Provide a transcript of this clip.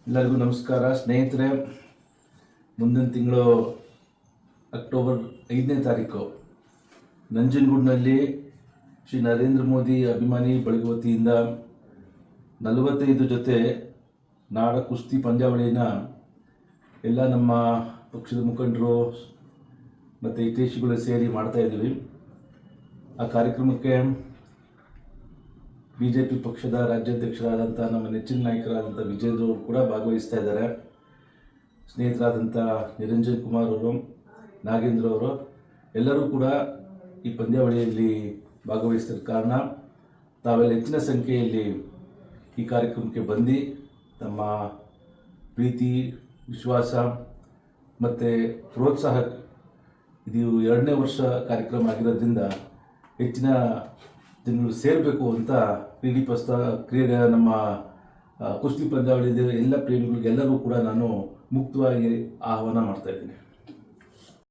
ಎಲ್ಲರಿಗೂ ನಮಸ್ಕಾರ ಸ್ನೇಹಿತರೆ. ಮುಂದಿನ ತಿಂಗಳು ಅಕ್ಟೋಬರ್ 5ನೇ ತಾರೀಕು ನಂಜನಗೂಡಿನಲ್ಲಿ ಶ್ರೀ ನರೇಂದ್ರ ಮೋದಿ ಅಭಿಮಾನಿ ಬಳಗ ವತಿಯಿಂದ 45 ಜೊತೆ ನಾಡ ಕುಸ್ತಿ ಪಂದ್ಯಾವಳಿನ ಎಲ್ಲ ನಮ್ಮ ಪಕ್ಷದ ಮುಖಂಡರು ಮತ್ತು ಹಿತೈಷಿಗಳು ಸೇರಿ ಮಾಡ್ತಾಯಿದ್ದೀವಿ. ಆ ಕಾರ್ಯಕ್ರಮಕ್ಕೆ BJP ಪಕ್ಷದ ರಾಜ್ಯಾಧ್ಯಕ್ಷರಾದಂಥ ನಮ್ಮ ನೆಚ್ಚಿನ ನಾಯಕರಾದಂಥ ವಿಜಯದವರು ಕೂಡ ಭಾಗವಹಿಸ್ತಾ ಇದ್ದಾರೆ. ಸ್ನೇಹಿತರಾದಂಥ ನಿರಂಜನ್ ಕುಮಾರ್ ಅವರು, ನಾಗೇಂದ್ರ ಅವರು ಎಲ್ಲರೂ ಕೂಡ ಈ ಪಂದ್ಯಾವಳಿಯಲ್ಲಿ ಭಾಗವಹಿಸಿದ ಕಾರಣ ತಾವೆಲ್ಲ ಹೆಚ್ಚಿನ ಸಂಖ್ಯೆಯಲ್ಲಿ ಈ ಕಾರ್ಯಕ್ರಮಕ್ಕೆ ಬಂದು ತಮ್ಮ ಪ್ರೀತಿ, ವಿಶ್ವಾಸ ಮತ್ತು ಪ್ರೋತ್ಸಾಹ, ಇದು 2ನೇ ವರ್ಷ ಕಾರ್ಯಕ್ರಮ ಆಗಿರೋದ್ರಿಂದ ಹೆಚ್ಚಿನ ಜನರು ಸೇರಬೇಕು ಅಂತ ಕ್ರೀಡೆ ನಮ್ಮ ಕುಸ್ತಿ ಪಂದ್ಯಾವಳಿ ಎಲ್ಲ ಪ್ರೇಮಿಗಳಿಗೆಲ್ಲರೂ ಕೂಡ ನಾನು ಮುಕ್ತವಾಗಿ ಆಹ್ವಾನ ಮಾಡ್ತಾಯಿದ್ದೀನಿ.